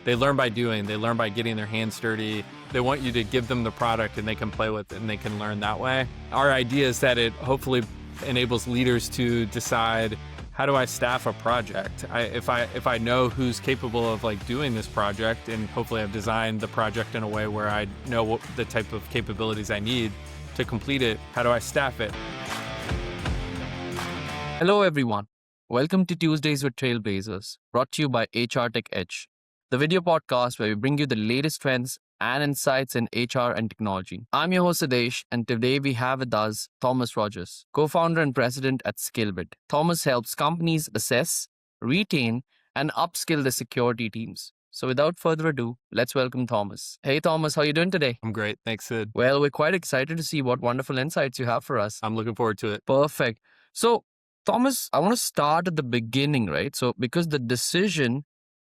They learn by doing, they learn by getting their hands dirty. They want you to give them the product and they can play with it and they can learn that way. Our idea is that it hopefully enables leaders to decide, how do I staff a project? If I know who's capable of like doing this project, and hopefully I've designed the project in a way where I know what the type of capabilities I need to complete it, how do I staff it? Hello, everyone. Welcome to Tuesdays with Trailblazers, brought to you by HRTech Edge, the video podcast where we bring you the latest trends and insights in HR and technology. I'm your host, Adesh, and today we have with us Thomas Rogers, co-founder and president at SkillBit. Thomas helps companies assess, retain, and upskill their security teams. So without further ado, let's welcome Thomas. Hey, Thomas, how are you doing today? I'm great. Thanks, Sid. Well, we're quite excited to see what wonderful insights you have for us. I'm looking forward to it. Perfect. So, Thomas, I want to start at the beginning, right? So, because the decision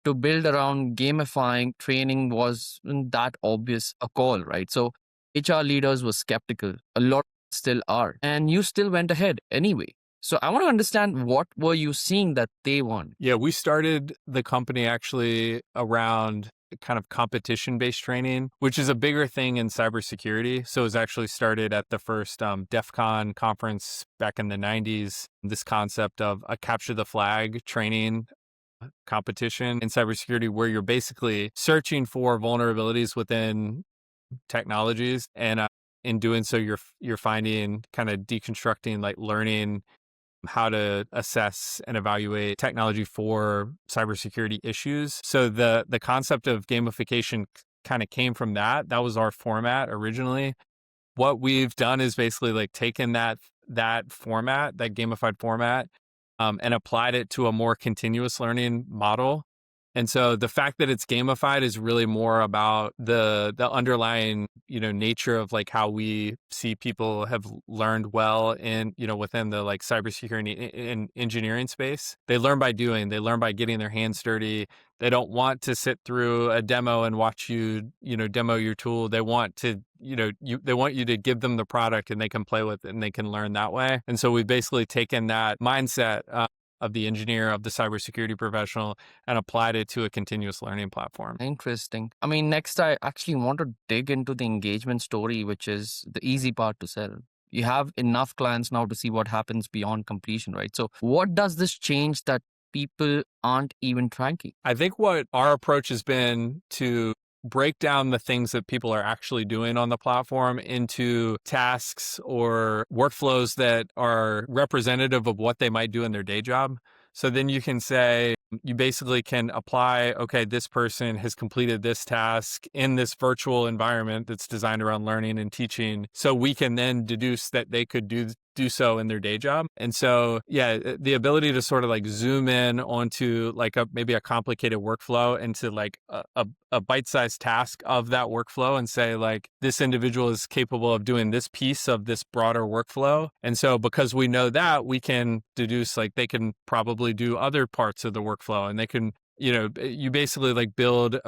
to build around gamifying training wasn't that obvious a call, right? So, HR leaders were skeptical. A lot still are. And you still went ahead anyway. So, I want to understand, what were you seeing that they want? Yeah, we started the company actually around kind of competition-based training, which is a bigger thing in cybersecurity. So it was actually started at the first DEF CON conference back in the 90s, this concept of a capture the flag training competition in cybersecurity, where you're basically searching for vulnerabilities within technologies. And in doing so, you're finding, kind of deconstructing, like learning how to assess and evaluate technology for cybersecurity issues. So the concept of gamification kind of came from that. That was our format originally. What we've done is basically like taken that format, that gamified format, and applied it to a more continuous learning model. And so the fact that it's gamified is really more about the underlying, nature of like how we see people have learned well in, within the like cybersecurity and engineering space. They learn by doing, they learn by getting their hands dirty. They don't want to sit through a demo and watch you, demo your tool. They want to, they want you to give them the product and they can play with it and they can learn that way. And so we've basically taken that mindset of the engineer, of the cybersecurity professional, and applied it to a continuous learning platform. Interesting. I mean, next, I actually want to dig into the engagement story, which is the easy part to sell. You have enough clients now to see what happens beyond completion, right? So what does this change that people aren't even tracking? I think what our approach has been to break down the things that people are actually doing on the platform into tasks or workflows that are representative of what they might do in their day job. So then you can say, you basically can apply, okay, this person has completed this task in this virtual environment that's designed around learning and teaching. So we can then deduce that they could do so in their day job. And so, yeah, the ability to sort of like zoom in onto like maybe a complicated workflow into like a bite-sized task of that workflow and say like, this individual is capable of doing this piece of this broader workflow. And so because we know that, we can deduce like they can probably do other parts of the workflow, and they can, you basically like build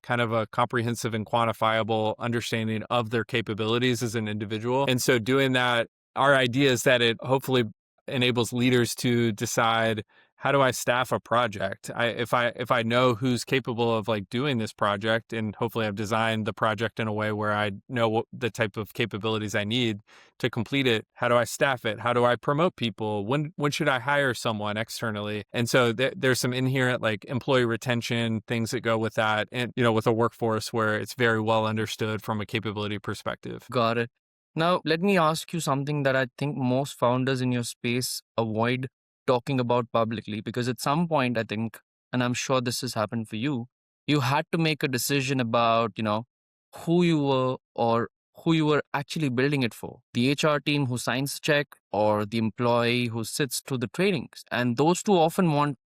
kind of a comprehensive and quantifiable understanding of their capabilities as an individual. And so doing that, our idea is that it hopefully enables leaders to decide, how do I staff a project? If I know who's capable of like doing this project, and hopefully I've designed the project in a way where I know what the type of capabilities I need to complete it, how do I staff it? How do I promote people? When should I hire someone externally? And so there's some inherent like employee retention things that go with that, and with a workforce where it's very well understood from a capability perspective. Got it. Now, let me ask you something that I think most founders in your space avoid talking about publicly, because at some point, I think, and I'm sure this has happened for you, you had to make a decision about, who you were or who you were actually building it for. The HR team who signs the check, or the employee who sits through the trainings. And those two often want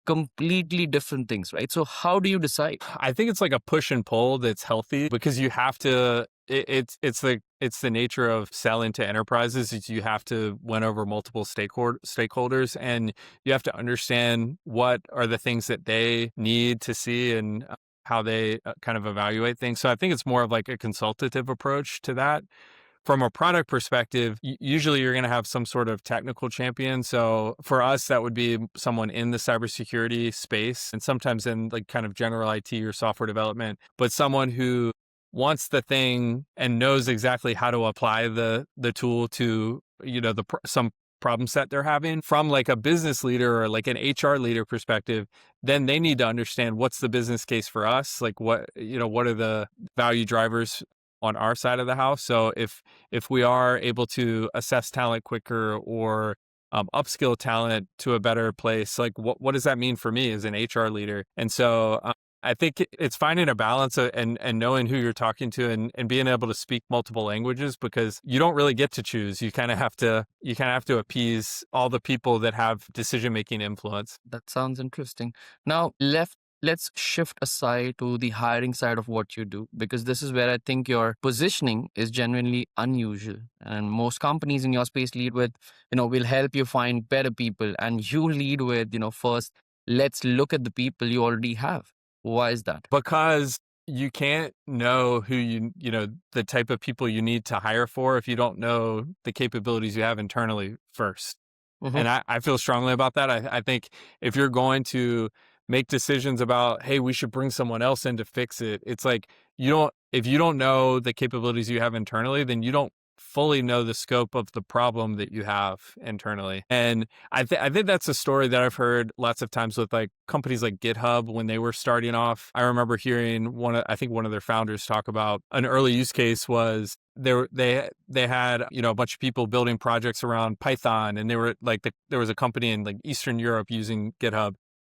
completely different things, right? So how do you decide? I think it's like a push and pull that's healthy, because you have to, it's the nature of selling to enterprises, is you have to win over multiple stakeholders, and you have to understand what are the things that they need to see and how they kind of evaluate things. So I think it's more of like a consultative approach to that. from a product perspective, usually you're going to have some sort of technical champion. So for us, that would be someone in the cybersecurity space and sometimes in like kind of general IT or software development, but someone who wants the thing and knows exactly how to apply the tool to, some problem set they're having from like a business leader or like an HR leader perspective. Then they need to understand what's the business case for us, like what are the value drivers on our side of the house. So if we are able to assess talent quicker or upskill talent to a better place, like what does that mean for me as an HR leader? And so I think it's finding a balance and knowing who you're talking to and being able to speak multiple languages, because you don't really get to choose. You kind of have to appease all the people that have decision-making influence. That sounds interesting. Now, let's shift aside to the hiring side of what you do, because this is where I think your positioning is genuinely unusual. And most companies in your space lead with, we'll help you find better people. And you lead with, first, let's look at the people you already have. Why is that? Because you can't know who the type of people you need to hire for if you don't know the capabilities you have internally first. And I feel strongly about that. I think if you're going to make decisions about, hey, we should bring someone else in to fix it, it's like if you don't know the capabilities you have internally, then you don't fully know the scope of the problem that you have internally. And I think that's a story that I've heard lots of times with like companies like GitHub when they were starting off. I remember hearing one of their founders talk about an early use case was they had a bunch of people building projects around Python, and they were like there was a company in like Eastern Europe using GitHub,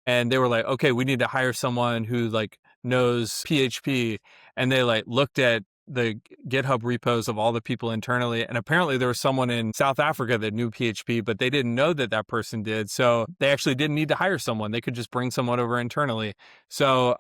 and they were like, okay, we need to hire someone who like knows PHP, and they like looked at the GitHub repos of all the people internally. And apparently there was someone in South Africa that knew PHP, but they didn't know that person did. So they actually didn't need to hire someone. They could just bring someone over internally. So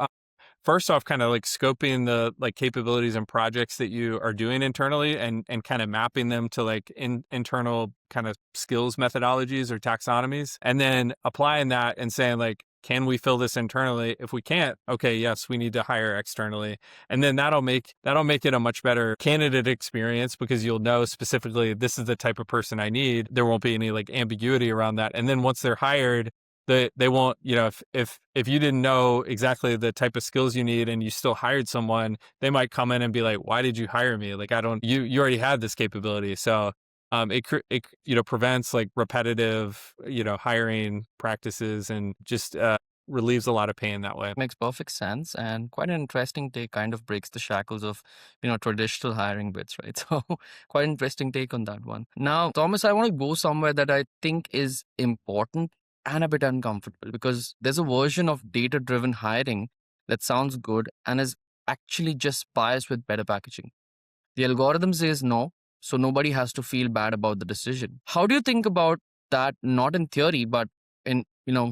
first off, kind of like scoping the like capabilities and projects that you are doing internally and kind of mapping them to like internal kind of skills methodologies or taxonomies, and then applying that and saying like, can we fill this internally? If we can't, okay, yes, we need to hire externally. And then that'll make it a much better candidate experience, because you'll know specifically this is the type of person I need. There won't be any like ambiguity around that. And then once they're hired, they won't, if you didn't know exactly the type of skills you need and you still hired someone, they might come in and be like, why did you hire me? Like, you already had this capability. So it prevents like repetitive, hiring practices, and just relieves a lot of pain that way. Makes perfect sense, and quite an interesting take. Kind of breaks the shackles of traditional hiring bits, right? So quite interesting take on that one. Now, Thomas, I want to go somewhere that I think is important and a bit uncomfortable, because there's a version of data-driven hiring that sounds good and is actually just biased with better packaging. The algorithm says no, so nobody has to feel bad about the decision. How do you think about that, not in theory, but in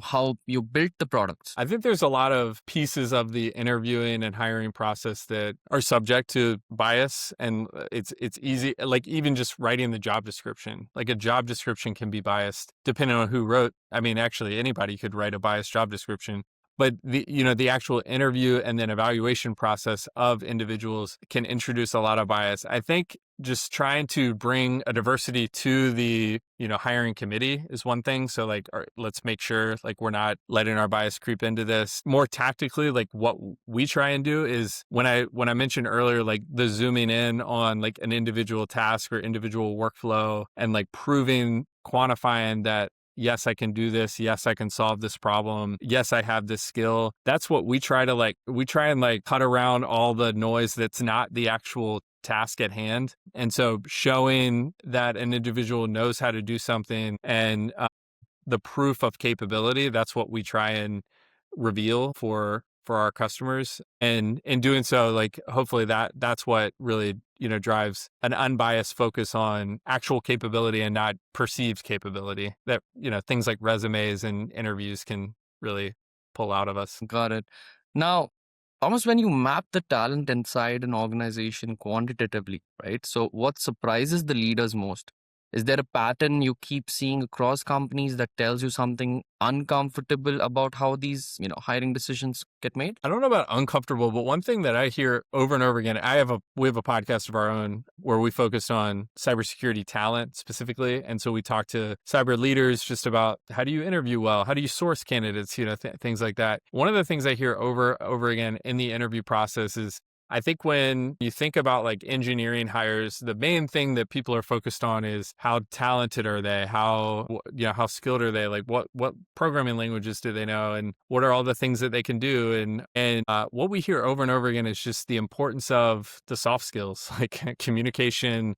how you built the products? I think there's a lot of pieces of the interviewing and hiring process that are subject to bias, and it's easy, like even just writing the job description. Like a job description can be biased depending on who wrote. I mean, actually anybody could write a biased job description. But the actual interview and then evaluation process of individuals can introduce a lot of bias. I think just trying to bring a diversity to the hiring committee is one thing. So like, let's make sure like we're not letting our bias creep into this. More tactically, like what we try and do is when I mentioned earlier, like the zooming in on like an individual task or individual workflow and like quantifying that, yes, I can do this. Yes, I can solve this problem. Yes, I have this skill. That's what we try and cut around all the noise that's not the actual task at hand. And so showing that an individual knows how to do something and the proof of capability, that's what we try and reveal for our customers. And in doing so, like hopefully that's what really drives an unbiased focus on actual capability and not perceived capability that things like resumes and interviews can really pull out of us. Got it. Now, almost when you map the talent inside an organization quantitatively, right? So what surprises the leaders most? Is there a pattern you keep seeing across companies that tells you something uncomfortable about how these, hiring decisions get made? I don't know about uncomfortable, but one thing that I hear over and over again, we have a podcast of our own where we focus on cybersecurity talent specifically. And so we talk to cyber leaders just about how do you interview well? How do you source candidates? Things like that. One of the things I hear over again in the interview process is I think when you think about like engineering hires, the main thing that people are focused on is how talented are they? How skilled are they? Like what programming languages do they know? And what are all the things that they can do? And what we hear over and over again is just the importance of the soft skills, like communication.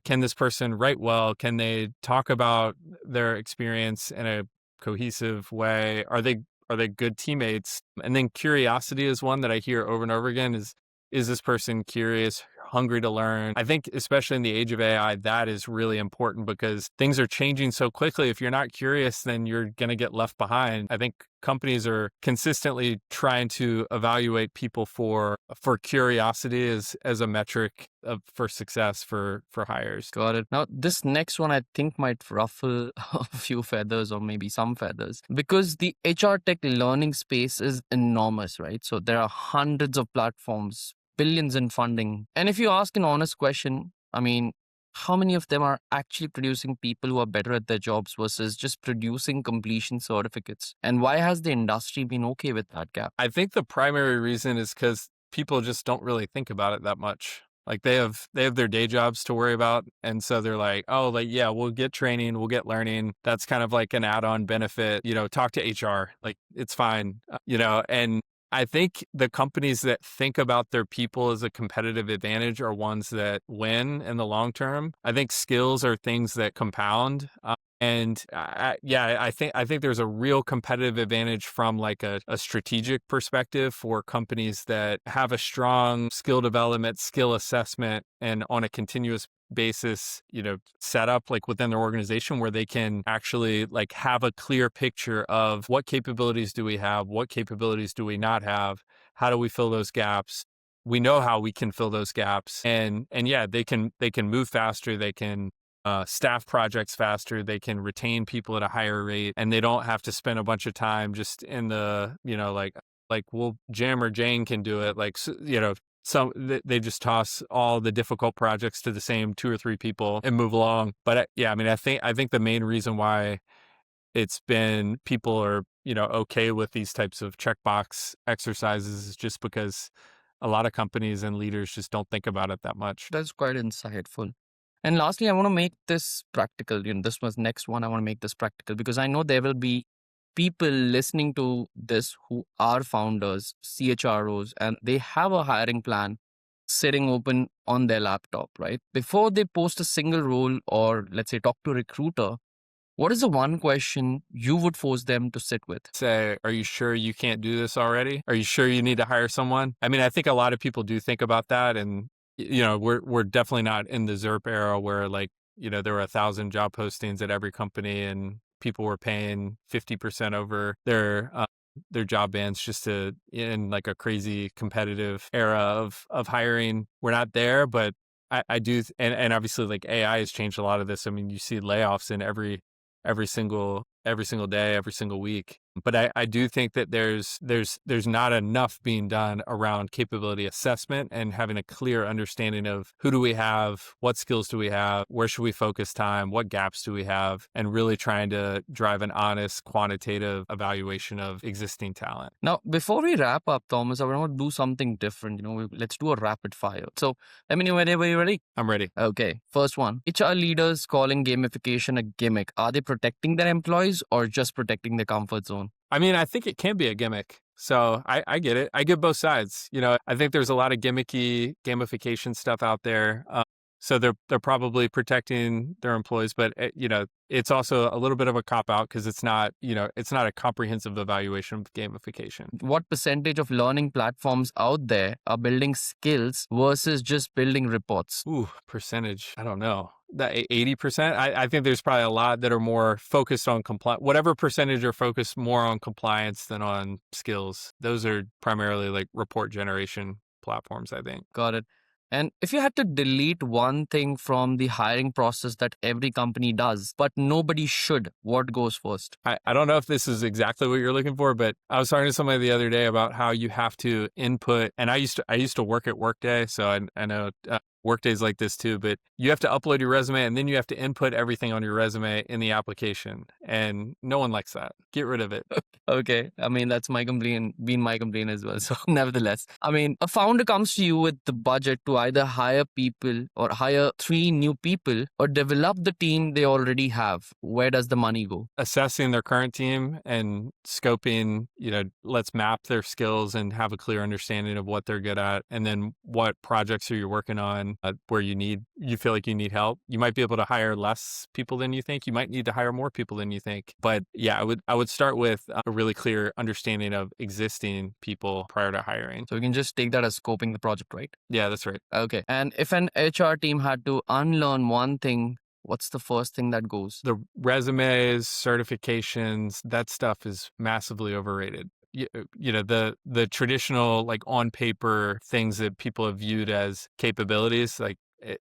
Can this person write well? Can they talk about their experience in a cohesive way? Are they good teammates? And then curiosity is one that I hear over and over again is this person curious, hungry to learn? I think especially in the age of AI, that is really important because things are changing so quickly. If you're not curious, then you're going to get left behind. I think companies are consistently trying to evaluate people for curiosity as a metric for success for hires. Got it. Now, this next one I think might ruffle a few feathers or maybe some feathers because the HR tech learning space is enormous, right? So there are hundreds of platforms, billions in funding. And if you ask an honest question, I mean, how many of them are actually producing people who are better at their jobs versus just producing completion certificates? And why has the industry been okay with that gap? I think the primary reason is because people just don't really think about it that much. Like they have their day jobs to worry about. And so they're like, oh, like, yeah, we'll get training, we'll get learning. That's kind of like an add-on benefit, talk to HR, like it's fine, and I think the companies that think about their people as a competitive advantage are ones that win in the long term. I think skills are things that compound. I think there's a real competitive advantage from like a strategic perspective for companies that have a strong skill development, skill assessment, and on a continuous basis, set up like within their organization where they can actually like have a clear picture of what capabilities do we have, what capabilities do we not have, how do we fill those gaps. We know how we can fill those gaps, and yeah, they can move faster, they can staff projects faster, they can retain people at a higher rate, and they don't have to spend a bunch of time just in the well, Jim or Jane can do it, like so they just toss all the difficult projects to the same 2 or 3 people and move along. But I think the main reason why it's been people are, okay with these types of checkbox exercises is just because a lot of companies and leaders just don't think about it that much. That's quite insightful. And lastly, I want to make this practical. This was next one. I want to make this practical because I know there will be people listening to this who are founders, CHROs, and they have a hiring plan sitting open on their laptop, right? Before they post a single role or let's say talk to a recruiter, what is the one question you would force them to sit with? Say, are you sure you can't do this already? Are you sure you need to hire someone? I mean, I think a lot of people do think about that. And, we're definitely not in the ZERP era where like, there were 1,000 job postings at every company and people were paying 50% over their job bands just to in like a crazy competitive era of hiring. We're not there, but I do. And obviously like AI has changed a lot of this. I mean, you see layoffs in every single day, every single week. But I do think that there's not enough being done around capability assessment and having a clear understanding of who do we have, what skills do we have, where should we focus time, what gaps do we have, and really trying to drive an honest quantitative evaluation of existing talent. Now, before we wrap up, Thomas, I want to do something different. Let's do a rapid fire. So let me know whenever you're ready. I'm ready. Okay, first one. HR leaders calling gamification a gimmick. Are they protecting their employees or just protecting their comfort zone? I mean, I think it can be a gimmick. So I get it. I get both sides. I think there's a lot of gamification stuff out there. So they're probably protecting their employees, but it's also a little bit of a cop out because it's not a comprehensive evaluation of gamification. What percentage of learning platforms out there are building skills versus just building reports? Ooh, percentage. I don't know. That 80%. I think there's probably a lot that are more focused on compliance. Whatever percentage are focused more on compliance than on skills. Those are primarily like report generation platforms, I think. Got it. And if you had to delete one thing from the hiring process that every company does, but nobody should, what goes first? I don't know if this is exactly what you're looking for, but I was talking to somebody the other day about how you have to input, and I used to work at Workday, so I know Workday's like this too, but you have to upload your resume and then you have to input everything on your resume in the application, and no one likes that. Get rid of it. Okay. I mean, that's my complaint, been my complaint as well. So, nevertheless, I mean, a founder comes to you with the budget to either hire people or hire 3 new people or develop the team they already have. Where does the money go? Assessing their current team and scoping, let's map their skills and have a clear understanding of what they're good at. And then what projects are you working on where you feel like you need help. You might be able to hire less people than you think. You might need to hire more people than you think. But yeah, I would start with a really clear understanding of existing people prior to hiring. So, we can just take that as scoping the project, right? Yeah, that's right. Okay. And if an HR team had to unlearn one thing, what's the first thing that goes? The resumes, certifications, that stuff is massively overrated. The traditional like on paper things that people have viewed as capabilities, like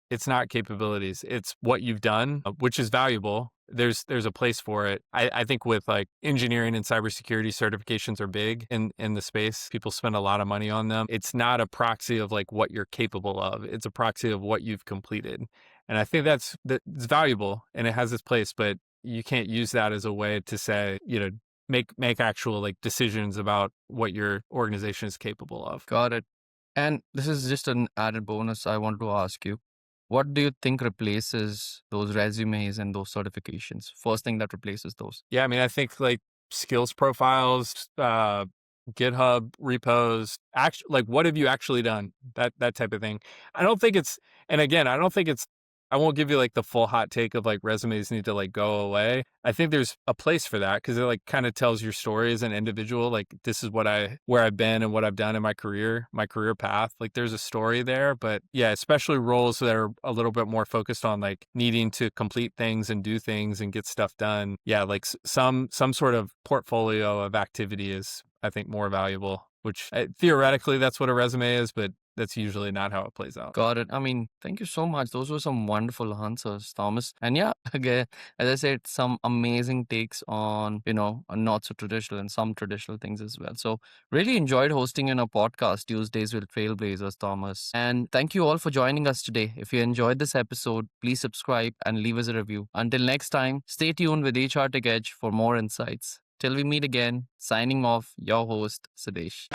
it's not capabilities. It's what you've done, which is valuable. There's a place for it. I think with like engineering and cybersecurity, certifications are big in the space. People spend a lot of money on them. It's not a proxy of like what you're capable of. It's a proxy of what you've completed. And I think that's valuable and it has its place, but you can't use that as a way to say, make actual like decisions about what your organization is capable of. Got it. And this is just an added bonus I want to ask you. What do you think replaces those resumes and those certifications? First thing that replaces those? Yeah, I mean, I think like skills profiles, GitHub repos, like what have you actually done? That type of thing. I don't think it's, and again, I don't think it's, I won't give you like the full hot take of like resumes need to like go away. I think there's a place for that because it like kind of tells your story as an individual. Like this is where I've been and what I've done in my career path. Like there's a story there, but yeah, especially roles that are a little bit more focused on like needing to complete things and do things and get stuff done. Yeah, like some sort of portfolio of activity is, I think, more valuable, which theoretically that's what a resume is, but that's usually not how it plays out. Got it. I mean, thank you so much. Those were some wonderful answers, Thomas. And yeah, again, as I said, some amazing takes on, not so traditional and some traditional things as well. So really enjoyed hosting in a podcast, Tuesdays with Trailblazers, Thomas. And thank you all for joining us today. If you enjoyed this episode, please subscribe and leave us a review. Until next time, stay tuned with HRTech Edge for more insights. Till we meet again, signing off, your host, Sidesh.